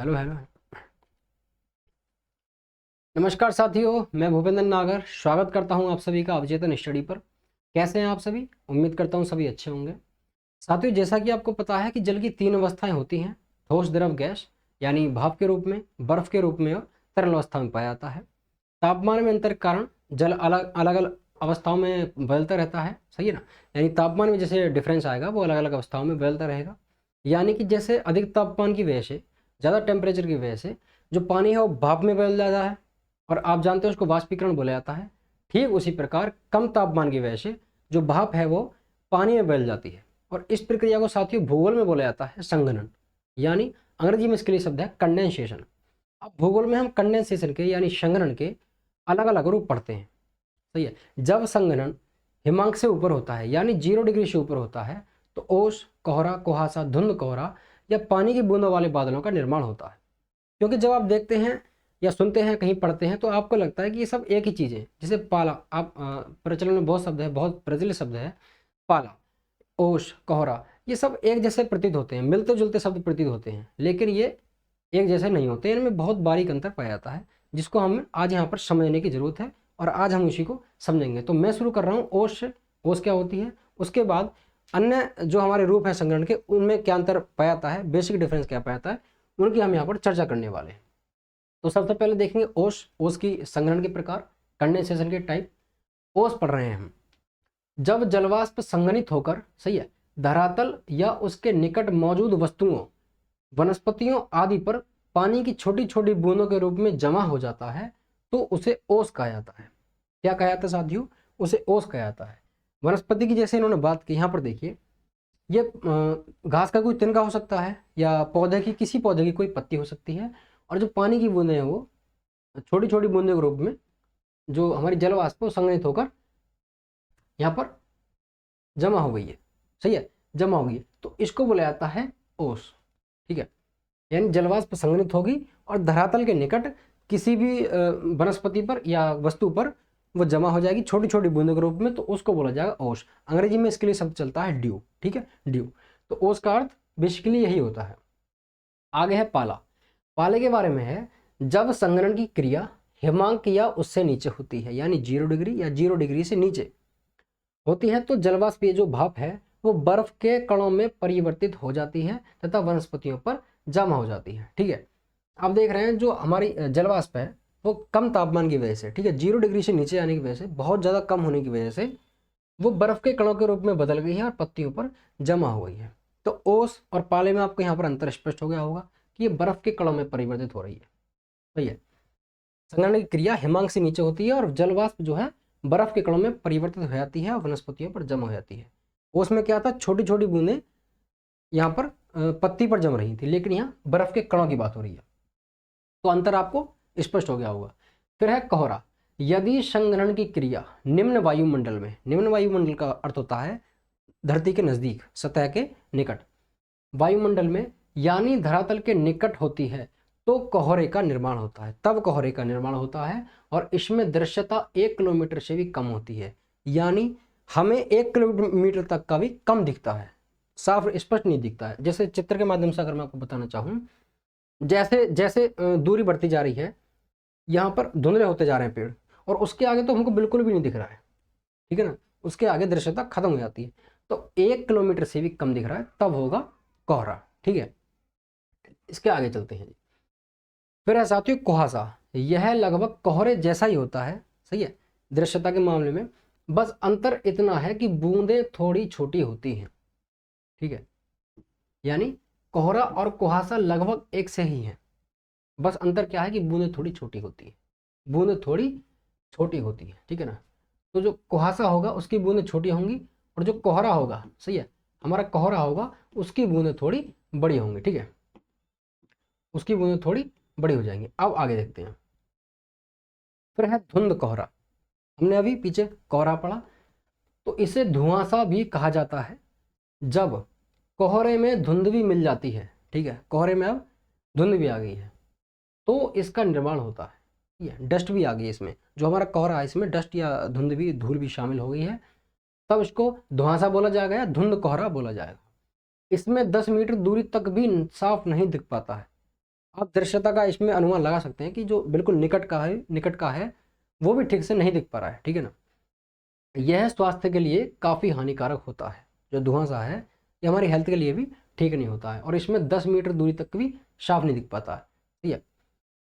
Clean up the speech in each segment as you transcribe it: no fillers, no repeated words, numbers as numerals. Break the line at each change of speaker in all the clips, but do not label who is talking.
Hello hello. नमस्कार साथियों, मैं भूपेंद्र नागर स्वागत करता हूं आप सभी का अवचेतन स्टडी पर। कैसे हैं आप सभी? उम्मीद करता हूं सभी अच्छे होंगे। साथियों, जैसा कि आपको पता है कि जल की तीन अवस्थाएं होती हैं, ठोस, द्रव, गैस। यानी भाप के रूप में, बर्फ के रूप में और तरल अवस्था में पाया जाता है। तापमान में अंतर के कारण जल अलग अलग अवस्थाओं में बदलता रहता है, सही है ना। यानी तापमान में जैसे डिफरेंस आएगा वो अलग अलग अवस्थाओं में बदलता रहेगा। यानी कि जैसे अधिक तापमान की वजह से, ज़्यादा टेम्परेचर की वजह से जो पानी है वो भाप में बदल जाता है और आप जानते हो उसको वाष्पीकरण बोला जाता है। ठीक उसी प्रकार कम तापमान की वजह से जो भाप है वो पानी में बदल जाती है और इस प्रक्रिया को साथियों भूगोल में बोला जाता है संघनन। यानी अंग्रेजी में इसके लिए शब्द है कंडेंसेशन। अब भूगोल में हम कंडेंसेशन के यानी संघनन के अलग अलग रूप पढ़ते हैं, सही है। जब संघनन हिमांक से ऊपर होता है यानी 0 डिग्री से ऊपर होता है तो ओस, कोहरा, कुहासा, धुंध कोहरा या पानी की बूंदों वाले बादलों का निर्माण होता है। क्योंकि जब आप देखते हैं या सुनते हैं, कहीं पढ़ते हैं तो आपको लगता है कि ये सब एक ही चीज़ है। जैसे पाला, आप प्रचलन में बहुत शब्द है, बहुत प्रचलित शब्द है पाला, ओस, कोहरा, ये सब एक जैसे प्रतीत होते हैं, मिलते जुलते शब्द प्रतीत होते हैं, लेकिन ये एक जैसे नहीं होते। इनमें बहुत बारीक अंतर पाया जाता है जिसको हमें आज यहाँ पर समझने की जरूरत है और आज हम उसी को समझेंगे। तो मैं शुरू कर रहा हूँ ओस से। ओस क्या होती है, उसके बाद अन्य जो हमारे रूप है संग्रहण के उनमें क्या अंतर पाया जाता है, बेसिक डिफरेंस क्या पाया जाता है, उनकी हम यहाँ पर चर्चा करने वाले हैं। तो सबसे पहले देखेंगे ओस। ओस की संग्रहण के प्रकार, कंडेंसेशन के टाइप। ओस पढ़ रहे हैं हम। जब जलवाष्प संघनित होकर, सही है, धरातल या उसके निकट मौजूद वस्तुओं, वनस्पतियों आदि पर पानी की छोटी छोटी बूंदों के रूप में जमा हो जाता है तो उसे ओस कहा जाता है। क्या कहा जाता है साथियों? उसे ओस कहा जाता है। वनस्पति की जैसे इन्होंने बात की, यहाँ पर देखिए, ये घास का कोई तिनका हो सकता है या पौधे की, किसी पौधे की कोई पत्ती हो सकती है और जो पानी की बूंदें हैं वो छोटी छोटी बूंदों के रूप में जो हमारी जलवाष्प संग्रहित होकर यहाँ पर जमा हो गई है, सही है, जमा हो गई है, तो इसको बोला जाता है ओस। ठीक है, यानी जलवाष्प संघनित होगी और धरातल के निकट किसी भी वनस्पति पर या वस्तु पर वो जमा हो जाएगी छोटी छोटी बूंदों के रूप में, तो उसको बोला जाएगा ओस। अंग्रेजी में इसके लिए शब्द चलता है ड्यू। ठीक है, ड्यू। तो ओस का अर्थ बेसिकली यही होता है। आगे है पाला। पाले के बारे में है, जब संघनन की क्रिया हिमांक या उससे नीचे होती है, यानी 0 डिग्री या 0 डिग्री से नीचे होती है, तो जलवाष्प ये जो भाप है वो बर्फ के कणों में परिवर्तित हो जाती है तथा वनस्पतियों पर जमा हो जाती है। ठीक है, आप देख रहे हैं जो हमारी जलवाष्प है वो कम तापमान की वजह से, ठीक है, 0 डिग्री से नीचे आने की वजह से, बहुत ज़्यादा कम होने की वजह से वो बर्फ के कणों के रूप में बदल गई है और पत्तियों पर जमा हो गई है। तो ओस और पाले में आपको यहाँ पर अंतर स्पष्ट हो गया होगा कि ये बर्फ के कणों में परिवर्तित हो रही है, सही है। संघनन की क्रिया हिमांक से नीचे होती है और जलवाष्प जो है बर्फ के कणों में परिवर्तित हो जाती है और वनस्पतियों पर जमा हो जाती है। ओस में क्या था, छोटी छोटी बूंदें यहाँ पर पत्ती पर जम रही थी, लेकिन यहाँ बर्फ के कणों की बात हो रही है, तो अंतर आपको स्पष्ट हो गया होगा। फिर है कोहरा। यदि संघनन की क्रिया निम्न वायुमंडल में, निम्न वायुमंडल का अर्थ होता है धरती के नजदीक, सतह के निकट, वायुमंडल में यानी धरातल के निकट होती है तो कोहरे का निर्माण होता है, तब कोहरे का निर्माण होता है और इसमें दृश्यता 1 किलोमीटर से भी कम होती है। यानी हमें 1 किलोमीटर तक का भी कम दिखता है, साफ स्पष्ट नहीं दिखता है। जैसे चित्र के माध्यम से अगर मैं आपको बताना चाहूँ, जैसे जैसे दूरी बढ़ती जा रही है, यहाँ पर धुंधले होते जा रहे हैं पेड़, और उसके आगे तो हमको बिल्कुल भी नहीं दिख रहा है, ठीक है ना, उसके आगे दृश्यता खत्म हो जाती है। तो 1 किलोमीटर से भी कम दिख रहा है तब होगा कोहरा। ठीक है, इसके आगे चलते हैं। फिर है साथियों कुहासा। यह लगभग कोहरे जैसा ही होता है, सही है, दृश्यता के मामले में, बस अंतर इतना है कि बूंदें थोड़ी छोटी होती हैं। ठीक है, यानी कोहरा और कुहासा लगभग एक से ही हैं, बस अंतर क्या है कि बूंदें थोड़ी छोटी होती है, बूंदें थोड़ी छोटी होती है। ठीक है ना, तो जो कुहासा होगा उसकी बूंदें छोटी होंगी और जो कोहरा होगा, सही है, हमारा कोहरा होगा उसकी बूंदें थोड़ी बड़ी होंगी। ठीक है, उसकी बूंदें थोड़ी बड़ी हो जाएंगी। अब आगे देखते हैं। फिर है धुंध कोहरा। हमने अभी पीछे कोहरा पढ़ा, तो इसे धुआंसा भी कहा जाता है जब कोहरे में धुंध भी मिल जाती है। ठीक है, कोहरे में अब धुंध भी आ गई है तो इसका निर्माण होता है। ठीक है, डस्ट भी आ गई है इसमें, जो हमारा कोहरा है इसमें डस्ट या धुंध भी, धूल भी शामिल हो गई है, तब इसको धुआंसा बोला जाएगा या धुंध कोहरा बोला जाएगा। इसमें 10 मीटर दूरी तक भी साफ नहीं दिख पाता है, आप दृश्यता का इसमें अनुमान लगा सकते हैं कि जो बिल्कुल निकट का है वो भी ठीक से नहीं दिख पा रहा है, ठीक है ना। यह स्वास्थ्य के लिए काफ़ी हानिकारक होता है। जो धुआंसा है ये हमारी हेल्थ के लिए भी ठीक नहीं होता है, और इसमें 10 मीटर दूरी तक भी साफ नहीं दिख पाता है, ठीक है।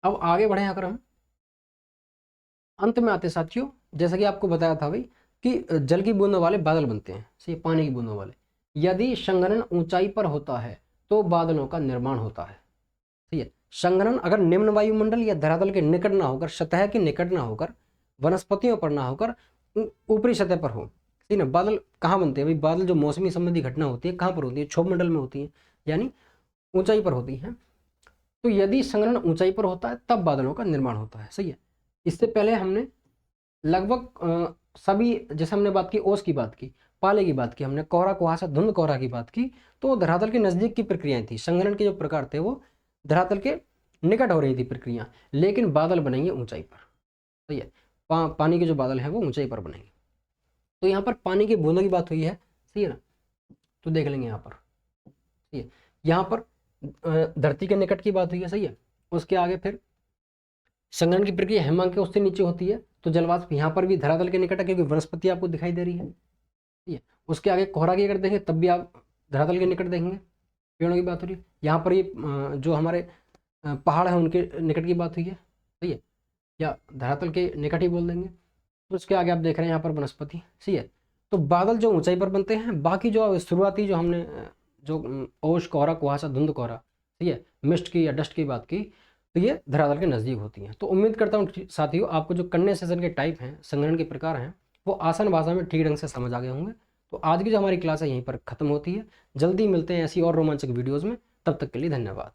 अब आगे बढ़े अगर हम अंत में आते साथियों, जैसा कि आपको बताया था भाई कि जल की बूंदों वाले बादल बनते हैं, सही, पानी की बूंदों वाले। यदि संघनन ऊंचाई पर होता है तो बादलों का निर्माण होता है, ठीक है। संघनन अगर निम्न वायुमंडल या धरातल के निकट ना होकर, सतह के निकट ना होकर, वनस्पतियों पर ना होकर ऊपरी सतह पर हो, ठीक है ना। बादल कहाँ बनते हैं भाई? बादल जो मौसमी संबंधी घटना होती है कहाँ पर होती है? क्षोभ मंडल में होती है, यानी ऊंचाई पर होती है। तो यदि संघनन ऊंचाई पर होता है तब बादलों का निर्माण होता है, सही है। इससे पहले हमने लगभग सभी, जैसे हमने बात की ओस की बात की, पाले की बात की, हमने कोहरा कुहासा धुंध कोहरा की बात की, तो धरातल के नजदीक की प्रक्रियाएं थी। संघनन के जो प्रकार थे वो धरातल के निकट हो रही थी प्रक्रिया, लेकिन बादल बनेंगे ऊंचाई पर, सही है। पानी के जो बादल हैं वो ऊंचाई पर बनेंगे। तो यहाँ पर पानी की बूंदों की बात हुई है, सही है ना। तो देख लेंगे यहाँ पर, सही है। यहाँ पर धरती के निकट की बात हुई है, सही है। उसके आगे फिर संघनन की प्रक्रिया हिमांक के उससे नीचे होती है, तो जलवाष्प यहाँ पर भी धरातल के निकट है क्योंकि वनस्पति आपको दिखाई दे रही है, ठीक है। उसके आगे कोहरा की अगर देखें तब भी आप धरातल के निकट देखेंगे, पेड़ों की बात हो रही है। यहाँ पर ये जो हमारे पहाड़ हैं उनके निकट की बात हुई है, सही है, या धरातल के निकट ही बोल देंगे। तो उसके आगे आप देख रहे हैं यहाँ पर वनस्पति, सही है। तो बादल जो ऊंचाई पर बनते हैं, बाकी जो शुरुआती जो हमने जो ओश कोहरा कुहासा धुंध कोहरा, ठीक है, मिस्ट की या डस्ट की बात की, तो ये धरातल के नज़दीक होती हैं। तो उम्मीद करता हूँ साथियों आपको जो कंडेंसेशन के टाइप हैं, संघनन के प्रकार हैं, वो आसान भाषा में ठीक ढंग से समझ आ गए होंगे। तो आज की जो हमारी क्लास है यहीं पर ख़त्म होती है। जल्दी मिलते हैं ऐसी और रोमांचक वीडियोज़ में, तब तक के लिए धन्यवाद।